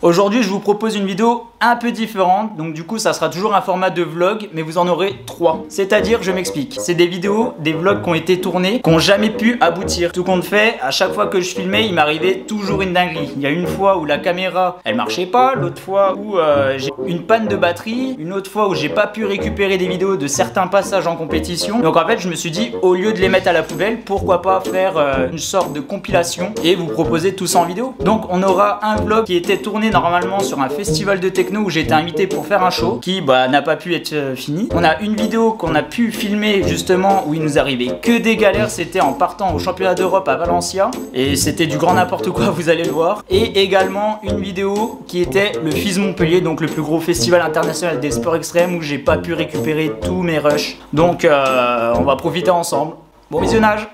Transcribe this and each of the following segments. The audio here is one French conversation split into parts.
Aujourd'hui, je vous propose une vidéo un peu différente, donc du coup ça sera toujours un format de vlog, mais vous en aurez 3. C'est-à-dire, je m'explique, c'est des vidéos, des vlogs qui ont été tournés, qui n'ont jamais pu aboutir. Tout compte fait, à chaque fois que je filmais, il m'arrivait toujours une dinguerie. Il y a une fois où la caméra, elle marchait pas, l'autre fois où j'ai une panne de batterie, une autre fois où j'ai pas pu récupérer des vidéos de certains passages en compétition. Donc en fait, je me suis dit, au lieu de les mettre à la poubelle, pourquoi pas faire une sorte de compilation et vous proposer tout ça en vidéo. Donc on aura un vlog qui était tourné normalement sur un festival de techno où j'ai été invité pour faire un show qui n'a pas pu être fini. On a une vidéo qu'on a pu filmer justement où il nous arrivait que des galères, c'était en partant au championnat d'Europe à Valencia et c'était du grand n'importe quoi, vous allez le voir. Et également une vidéo qui était le FIS Montpellier, donc le plus gros festival international des sports extrêmes où j'ai pas pu récupérer tous mes rushs. Donc on va profiter ensemble. Bon visionnage.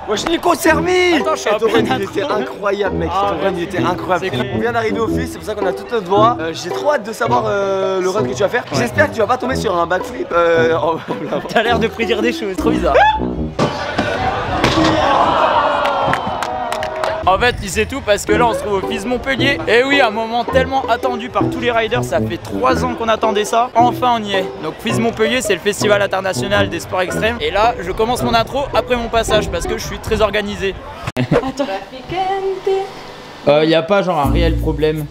Wesh Nico Sermi! Attends, je suis ton run il était incroyable mec, ton run il était incroyable. On vient d'arriver au FIS, c'est pour ça qu'on a toute notre voix. J'ai trop hâte de savoir le run que tu vas faire. J'espère que tu vas pas tomber sur un backflip. T'as l'air de prédire des choses, trop bizarre. En fait, il sait tout parce que là, on se trouve au FIS Montpellier. Et oui, un moment tellement attendu par tous les riders. Ça fait 3 ans qu'on attendait ça. Enfin, on y est. Donc, FIS Montpellier, c'est le festival international des sports extrêmes. Et là, je commence mon intro après mon passage parce que je suis très organisé. Attends. Y a pas genre un réel problème.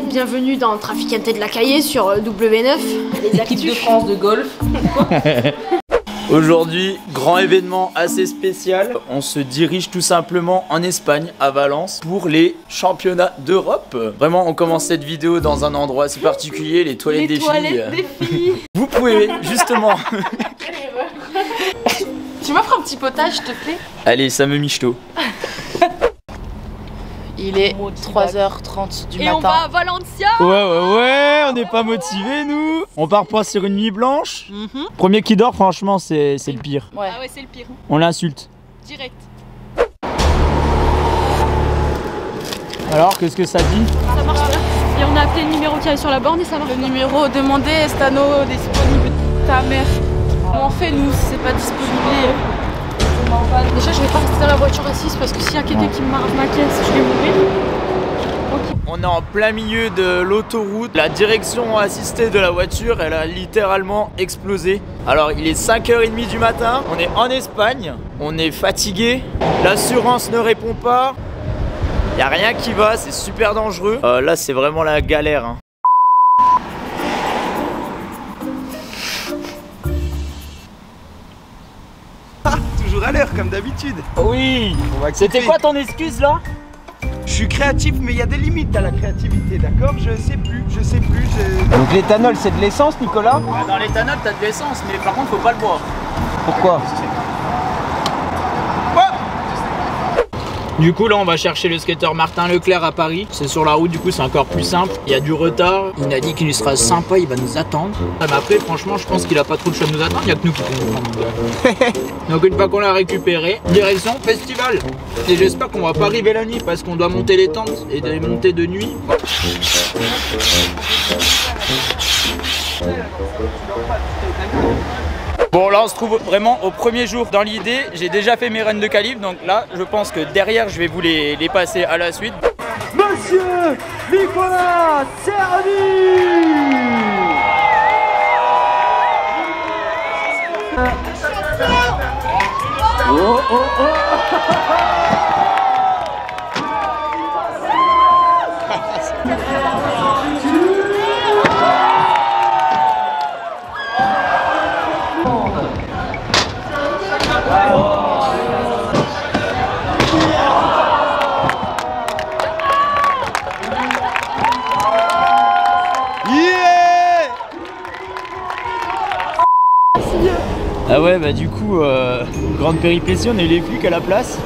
Bienvenue dans le Traficante de la Caillée sur W9. Les équipes de France de golf. Aujourd'hui, grand événement assez spécial. On se dirige tout simplement en Espagne, à Valence, pour les championnats d'Europe. Vraiment, on commence cette vidéo dans un endroit assez particulier, les toilettes des filles. Vous pouvez justement... Tu m'offres un petit potage, s'il te plaît? Allez, ça me michto. Il est 3h30 du matin. Et on va à Valencia. Ouais, on n'est pas motivés nous. On part pas sur une nuit blanche. Premier qui dort, franchement, c'est le pire. Ouais. Ah ouais, c'est le pire. On l'insulte. Direct. Alors, qu'est-ce que ça dit? Ça marche bien. Et on a appelé le numéro qui est sur la borne et ça marche. Le numéro demandé, Estano disponible. Ta mère. Comment on fait nous si c'est pas disponible? Déjà, je vais pas rester dans la voiture assise parce que s'il y a quelqu'un qui me marre ma caisse, je vais mourir. Okay. On est en plein milieu de l'autoroute. La direction assistée de la voiture, elle a littéralement explosé. Alors, il est 5h30 du matin. On est en Espagne. On est fatigué. L'assurance ne répond pas. Il n'y a rien qui va. C'est super dangereux. Là, c'est vraiment la galère. Hein. Toujours à l'heure comme d'habitude. Oui. C'était quoi ton excuse là? Je suis créatif mais il y a des limites à la créativité, d'accord? Je sais plus. Donc l'éthanol c'est de l'essence Nicolas? Dans l'éthanol, t'as de l'essence, mais par contre, faut pas le boire. Pourquoi? Du coup là on va chercher le skateur Martin Leclerc à Paris. C'est sur la route, du coup c'est encore plus simple. Il y a du retard, il a dit qu'il sera sympa, il va nous attendre. Mais après franchement je pense qu'il a pas trop le choix de nous attendre, il y a que nous qui pouvons nous prendre. Donc une fois qu'on l'a récupéré, direction festival. Et j'espère qu'on va pas arriver la nuit parce qu'on doit monter les tentes et les monter de nuit. Bon là on se trouve vraiment au premier jour. Dans l'idée j'ai déjà fait mes runs de calibre, donc là je pense que derrière je vais vous les passer à la suite. Monsieur Nicolas Sermi. Ah ouais bah du coup grande péripétie, on a eu les flics à la place.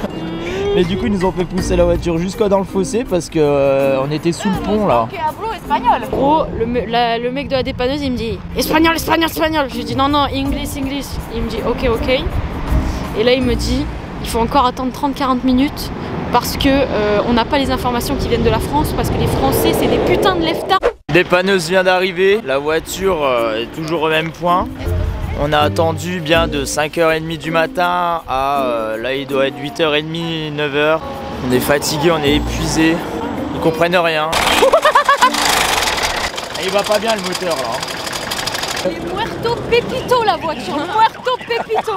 Mais du coup ils nous ont fait pousser la voiture jusqu'à dans le fossé parce que on était sous le pont là. Gros, le mec de la dépanneuse il me dit espagnol. Je lui dis non, English. Il me dit ok. Et là il me dit il faut encore attendre 30-40 minutes parce que on n'a pas les informations qui viennent de la France parce que les Français c'est des putains de leftards. Dépanneuse vient d'arriver, la voiture est toujours au même point. On a attendu bien de 5h30 du matin à là il doit être 8h30, 9h. On est fatigué, on est épuisé. comprennent rien. Il va pas bien le moteur là. Les muerto pepito la voiture, muerto pepito.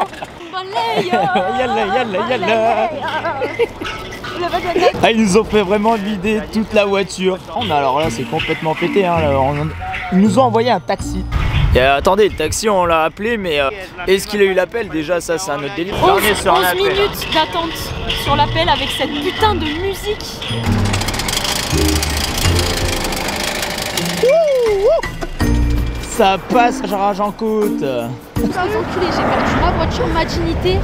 Yalla. Ah, ils nous ont fait vraiment vider toute la voiture. Oh, mais alors là, c'est complètement pété. Hein. Ils nous ont envoyé un taxi. Et attendez, le taxi, on l'a appelé, mais est-ce qu'il a eu l'appel? Déjà, ça, c'est un autre délire. 11 minutes d'attente sur l'appel avec cette putain de musique. Ça passe, rage en côte. Les enculés, j'ai perdu ma voiture, ma dignité,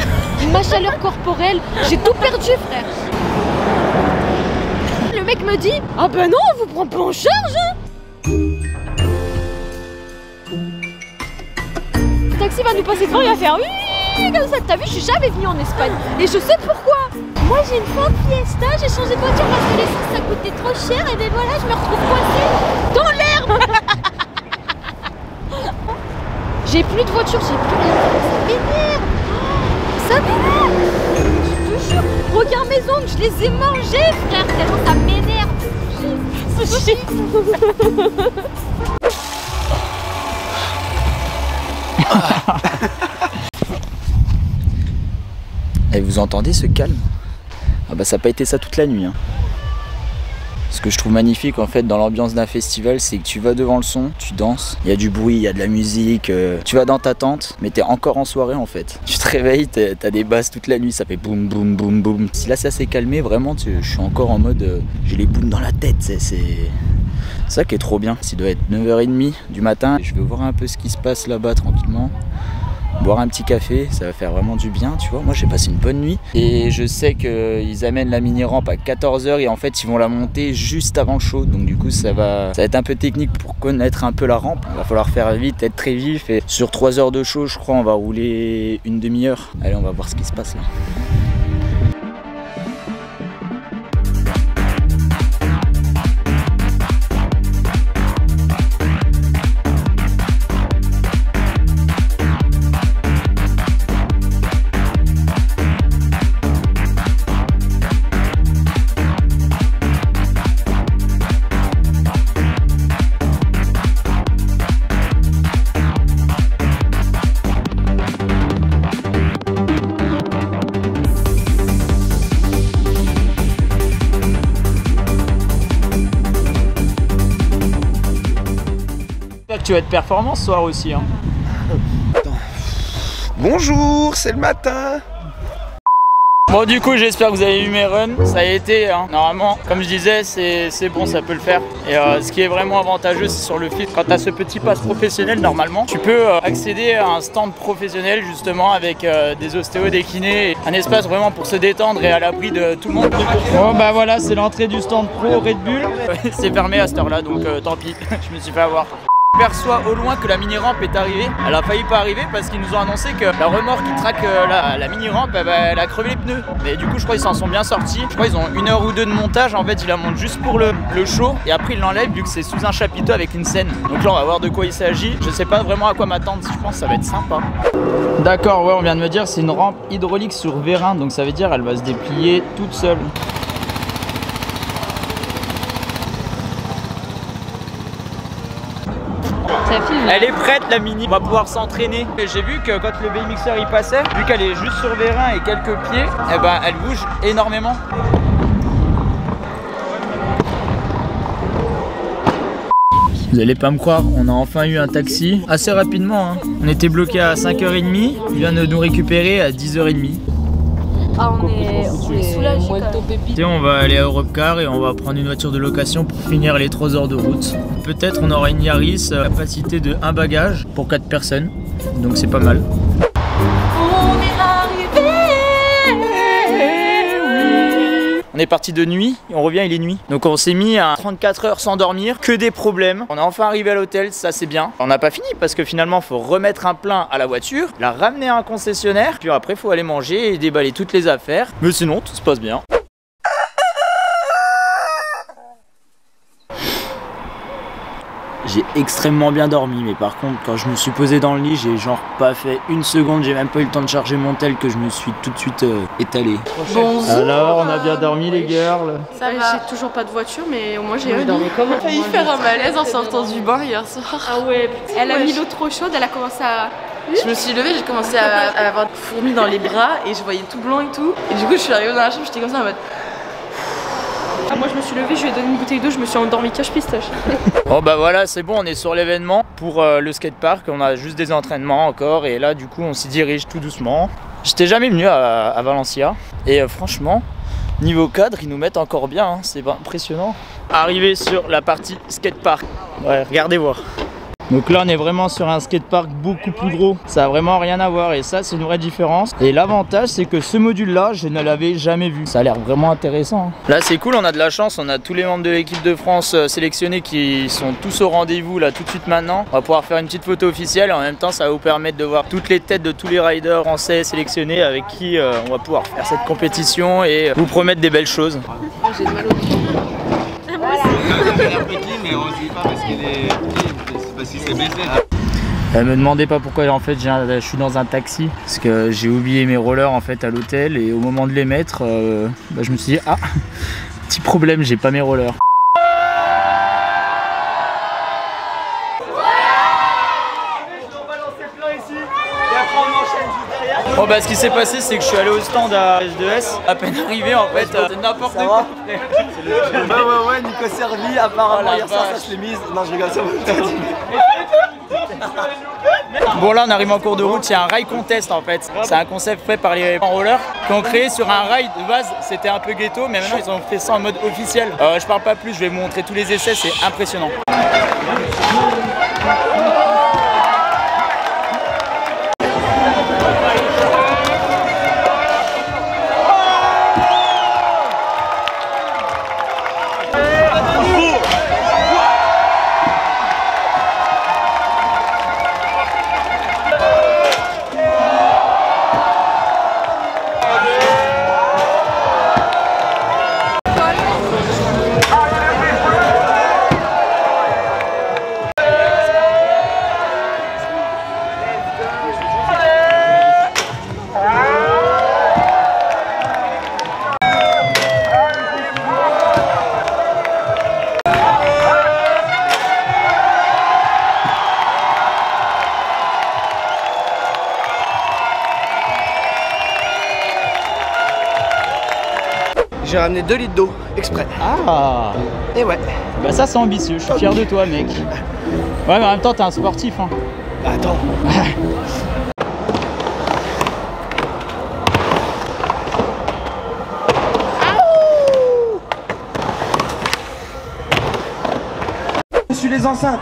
ma chaleur corporelle, j'ai tout perdu, frère. Le mec me dit, ah ben non, on vous prend pas en charge. Hein. Le taxi va nous passer devant, il va faire oui, comme ça. T'as vu, je suis jamais venue en Espagne et je sais pourquoi. Moi j'ai une Ford Fiesta, j'ai changé de voiture parce que l'essence ça coûtait trop cher et ben voilà, je me retrouve coincée dans l'herbe. J'ai plus de voiture, j'ai plus rien. Ça m'énerve. Je te jure. Regarde mes ongles, je les ai mangés, frère. Tellement ça m'énerve. Et vous entendez ce calme? Ah bah ça n'a pas été ça toute la nuit. Hein. Ce que je trouve magnifique en fait dans l'ambiance d'un festival, c'est que tu vas devant le son, tu danses, il y a du bruit, il y a de la musique, tu vas dans ta tente, mais t'es encore en soirée en fait. Tu te réveilles, t'as des basses toute la nuit, ça fait boum boum boum boum. Si là ça s'est calmé, vraiment je suis encore en mode, j'ai les booms dans la tête, c'est ça qui est trop bien. Il doit être 9h30 du matin, je vais voir un peu ce qui se passe là-bas tranquillement. Boire un petit café, ça va faire vraiment du bien, tu vois. Moi j'ai passé une bonne nuit et je sais qu'ils amènent la mini-rampe à 14h et en fait ils vont la monter juste avant le show. Donc du coup ça va être un peu technique pour connaître un peu la rampe. Il va falloir faire vite, être très vif et sur 3 heures de show je crois on va rouler une demi-heure. Allez, on va voir ce qui se passe là. Tu vas être performant ce soir aussi hein. Bonjour, c'est le matin. Bon du coup j'espère que vous avez eu mes runs, ça a été hein. Normalement comme je disais c'est bon, ça peut le faire. Et ce qui est vraiment avantageux c'est sur le filtre, quand tu as ce petit pass professionnel normalement tu peux accéder à un stand professionnel justement avec des ostéos, des kinés, un espace vraiment pour se détendre et à l'abri de tout le monde. Bon bah voilà, c'est l'entrée du stand pro Red Bull. C'est fermé à cette heure là donc tant pis, je me suis fait avoir. Je perçois au loin que la mini-rampe est arrivée. Elle a failli pas arriver parce qu'ils nous ont annoncé que la remorque qui traque la mini-rampe elle a crevé les pneus. Mais du coup je crois qu'ils s'en sont bien sortis. Je crois qu'ils ont 1 heure ou 2 de montage. En fait ils la montent juste pour le show et après ils l'enlèvent vu que c'est sous un chapiteau avec une scène. Donc là on va voir de quoi il s'agit. Je sais pas vraiment à quoi m'attendre, je pense que ça va être sympa. D'accord, ouais, on vient de me dire c'est une rampe hydraulique sur vérin. Donc ça veut dire elle va se déplier toute seule. Elle est prête la mini, on va pouvoir s'entraîner. J'ai vu que quand le BMXer il passait, vu qu'elle est juste sur vérin et quelques pieds, eh ben, elle bouge énormément. Vous allez pas me croire, on a enfin eu un taxi assez rapidement. Hein. On était bloqué à 5h30, il vient de nous récupérer à 10h30. Ah, on est soulagés quand même. On va aller à Europcar et on va prendre une voiture de location pour finir les 3 heures de route. Peut-être on aura une Yaris, capacité de 1 bagage pour 4 personnes, donc c'est pas mal. On est arrivé. On est parti de nuit et on revient, il est nuit. Donc on s'est mis à 34 heures sans dormir, que des problèmes. On est enfin arrivé à l'hôtel, ça c'est bien. On n'a pas fini parce que finalement il faut remettre un plein à la voiture, la ramener à un concessionnaire, puis après il faut aller manger et déballer toutes les affaires. Mais sinon tout se passe bien. j'ai extrêmement bien dormi, mais par contre quand je me suis posé dans le lit, j'ai genre pas fait une seconde, j'ai même pas eu le temps de charger mon tel que je me suis tout de suite étalé. Bonjour. Alors on a bien dormi les girls. Ça va. J'ai toujours pas de voiture, mais au moins j'ai un J'ai failli faire un malaise en sortant du bain hier soir. Ah ouais, elle a mis l'eau trop chaude, elle a commencé à... Je me suis levée, j'ai commencé à avoir des fourmis dans les bras et je voyais tout blanc et tout. Et du coup, je suis arrivée dans la chambre, j'étais comme ça en mode. Ah, moi je me suis levée, je lui ai donné une bouteille d'eau, je me suis endormie cache pistache. Bon bah voilà, c'est bon, on est sur l'événement pour le skatepark, on a juste des entraînements encore et là du coup on s'y dirige tout doucement. J'étais jamais venu à Valencia et franchement, niveau cadre, ils nous mettent encore bien, hein, c'est impressionnant. Arrivé sur la partie skatepark, ouais, regardez voir. Donc là on est vraiment sur un skatepark beaucoup plus gros, ça a vraiment rien à voir et ça c'est une vraie différence. Et l'avantage c'est que ce module là je ne l'avais jamais vu, ça a l'air vraiment intéressant. Là c'est cool, on a de la chance, on a tous les membres de l'équipe de France sélectionnés qui sont tous au rendez-vous là tout de suite maintenant. On va pouvoir faire une petite photo officielle et en même temps ça va vous permettre de voir toutes les têtes de tous les riders français sélectionnés avec qui on va pouvoir faire cette compétition et vous promettre des belles choses. J'ai mal au pied. mais on se dit pas parce qu'il est parce qu'il s'est baissé. Elle me demandait pas pourquoi en fait je suis dans un taxi parce que j'ai oublié mes rollers en fait à l'hôtel et au moment de les mettre je me suis dit ah petit problème, j'ai pas mes rollers. Bon bah ce qui s'est passé c'est que je suis allé au stand à S2S, à peine arrivé en fait, c'est n'importe quoi. Ouais, Nico Servi, apparemment hier soir ça se l'est mise. Non je rigole, ça Bon là on arrive en cours de route, il y a un rail contest en fait. C'est un concept fait par les rollers qui ont créé sur un rail de base, c'était un peu ghetto mais maintenant ils ont fait ça en mode officiel. Je parle pas plus, je vais vous montrer tous les essais, c'est impressionnant. J'ai ramené 2 litres d'eau, exprès. Ah. Et ouais. Bah ça c'est ambitieux, je suis fier de toi mec. Ouais mais en même temps t'es un sportif hein. Attends. Je suis les enceintes.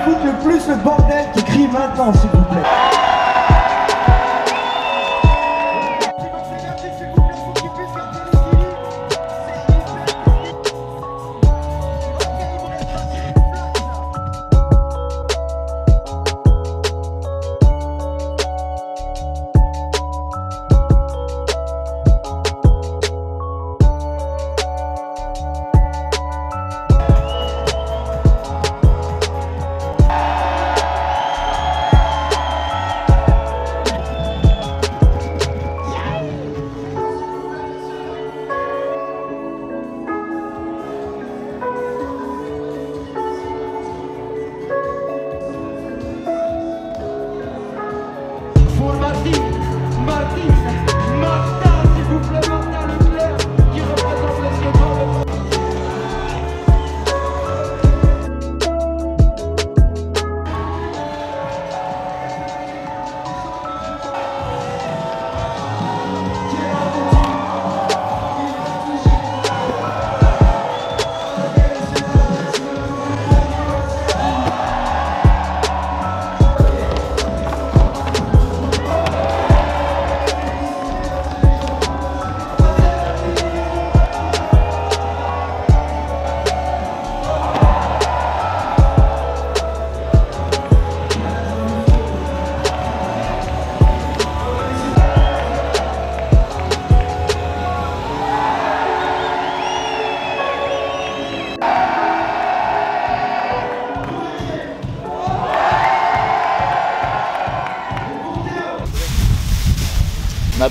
Écoute le plus le bordel qui crie maintenant s'il vous plaît.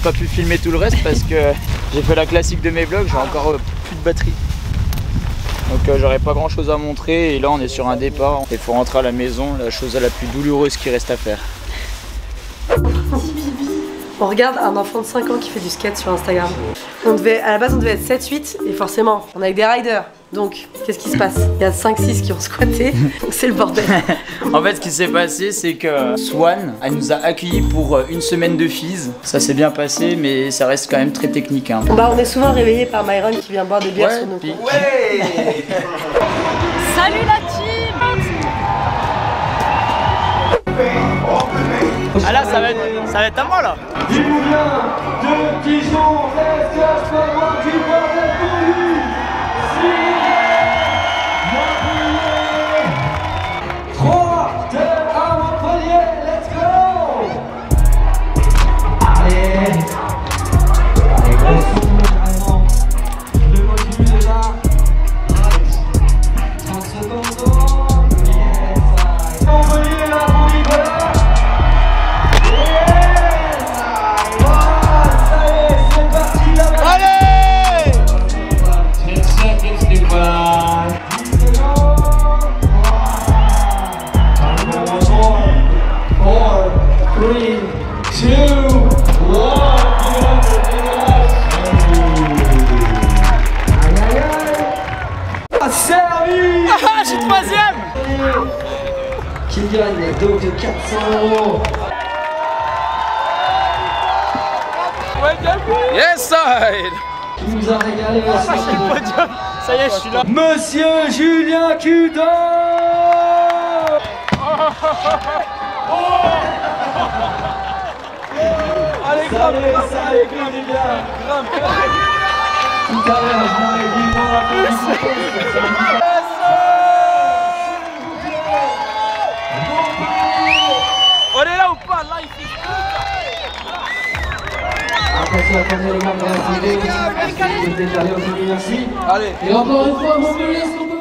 pas pu filmer tout le reste parce que j'ai fait la classique de mes vlogs, j'ai encore plus de batterie. Donc j'aurais pas grand chose à montrer et là on est sur un départ. Il faut rentrer à la maison, la chose la plus douloureuse qui reste à faire. On regarde un enfant de 5 ans qui fait du skate sur Instagram. À la base on devait être 7-8 et forcément on est avec des riders. Donc qu'est-ce qui se passe? Il y a 5-6 qui ont squatté, donc c'est le bordel. En fait ce qui s'est passé c'est que Swan elle nous a accueillis pour une semaine de FIS. Ça s'est bien passé mais ça reste quand même très technique hein. Bah on est souvent réveillé par Myron qui vient boire des bières sur nous. Ouais. Salut la team! Ah là ça va être à moi là. Il nous vient de Dijon, est-ce que je peux voir du bordel pour lui? Montpellier 3, 2, 1, Montpellier, let's go! Allez, gros souffle, vraiment. Le module est là. 30 secondes. Yes, Montpellier là pour Nicolas. Ah, je suis troisième. Qui gagne les dos de 400 €. Yes side. Qui nous a régalé Ça y est, je suis là. Monsieur Julien Cudon. Allez, grimpe, les gars. Tout à l'heure, je m'aurais dit, moi, On est là ou pas? Là, il fait attention, attendez les gars, merci. Vous êtes allés au merci. Allez. Et encore une fois, Montpellier, est-ce qu'on peut